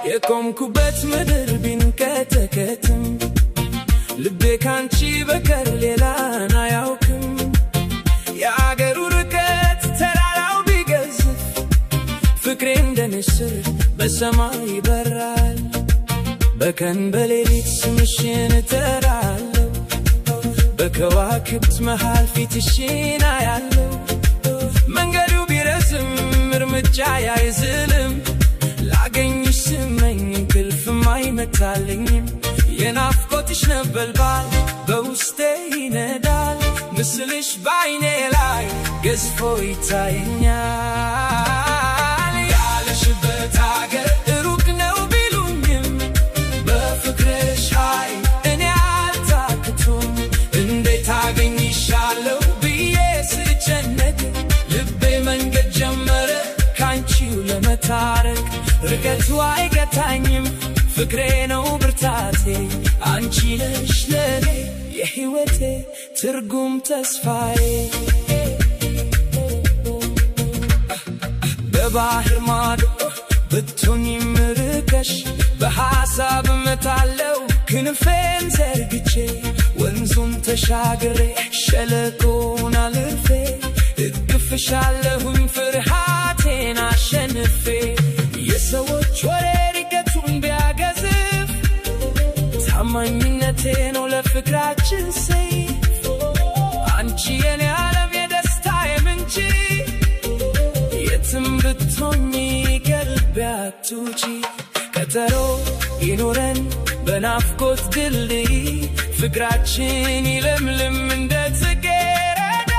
የቆምኩበት ምድር ቢንቀጠቀጥም ልቤ ካንቺ በቀር ሌላን አያውቅም። የአገሩ ርቀት ተራራው ቢገዝፍ ፍቅሬ እንደ ንስር በሰማይ ይበራል። በቀን በሌሊት ስምሽን እጠራለሁ፣ በከዋክብት መሃል ፊትሽን አያለሁ። መንገዱ ቢረዝም እርምጃዬ አይዝልም፣ ላገኝሽ ስመኝ እንቅልፍም አይመታልኝም። የናፍቆትሽ ነበልባል በውስጤ ይነዳል፣ ምስልሽ በዓይኔ ላይ ገዝፎ ይታየኛል። ያለሽበት አገር ሩቅ ነው ቢሉኝም በፍቅርሽ ኃይል እኔ አልታክቶም። እንዴት አገኝሻለሁ ብዬ ስጨነቅ ልቤ መንገድ ጀመረ ካንቺው ለመታረቅ። ርቀቱ አይገታኝም ፍቅሬ ነው ብርታቴ፣ አንቺ ነሽ ለኔ የሕይወቴ ትርጉም ተስፋዬ። በባህር ማዶ ብትሆኚም ርቀሽ በሐሳብ እመታለሁ ክንፌን ዘርግቼ። ወንዙን ተሻግሬ ሸለቆውን አልፌ እቅፍሻለሁኝ ፍርሃቴን አሸንፌ። የሰዎች ወሬ ርቀቱን ቢያገዝፍ ታማኝነቴ ነው ለፍቅራችን ሰይፍ። አንቺ የኔ ዓለም የደስታዬ ምንጭ፣ የትም ብትሆኚ ከልቤ አትውጪ። ቀጠሮ ይኖረን በናፍቆት ድልድይ፣ ፍቅራችን ይለምልም እንደ ጽጌረዳ።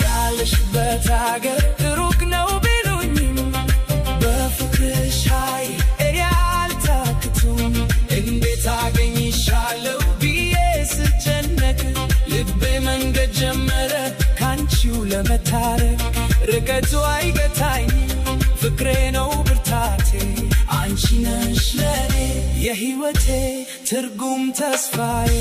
ያለሽበት አገር ሩቅ ነው ቢሉኝም በፍቅርሽ ኃይል እኔ አልታክቶም። እንዴት አገኝሻለሁ ብዬ ስጨነቅ ልቤ መንገድ ጀመረ ካንቺው ለመታረቅ። ርቀቱ አይገታኝም ፍቅሬ ነው ብርታቴ፣ አንቺ ነሽ ለኔ የሕይወቴ ትርጉም ተስፋዬ።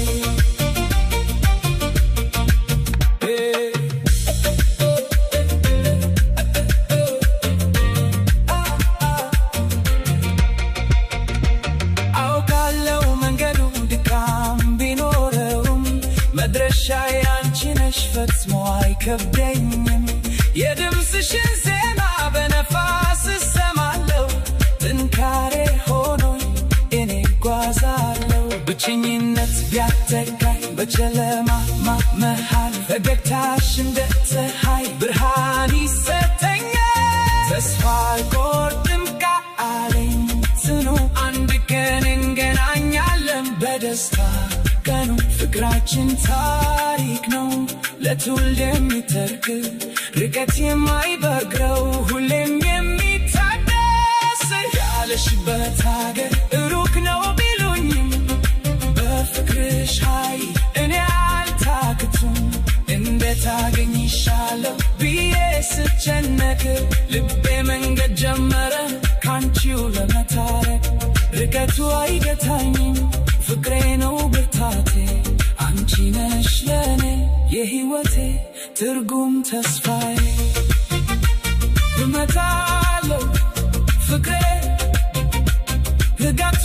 አውቃለሁ መንገዱ ድካም ቢኖረውም መድረሻዬ አንቺ ነሽ ፈጽሞ አይከብደኝም። የድምፅሽን ዜማ በነፋስ እሰማለሁ፣ ጥንካሬ ሆኖኝ እኔ እጓዛለሁ። ብቸኝነት ቢያጠቃኝ በጨለማ መሃል ፈገግታሽ እንደ ፀሐይ ብርሃን ይሰጠኛል። ተስፋ አልቆርጥም ቃሌን ጽኑ፣ አንድ ቀን እንገናኛለን በደስታ ቀኑ። ፍቅራችን ታሪክ ነው ለትውልድ የሚተርክ፣ ርቀት የማይበግረው ሁሌም የሚታደስ። ያለሽበት አገር ሩቅ ነው ቢሉኝም በፍቅርሽ ኃይል እኔ አልታክቶም። እንዴት አገኝሻለሁ ብዬ ስጨነቅ ልቤ መንገድ ጀመረ ካንቺው ለመታረቅ። ርቀቱ አይገታኝም ፍቅሬ ነው ብርታቴ፣ አንቺ ነሽ ለኔ የሕይወቴ ትርጉም ተስፋዬ። እመታለሁ ፍቅሬ ርቀቱ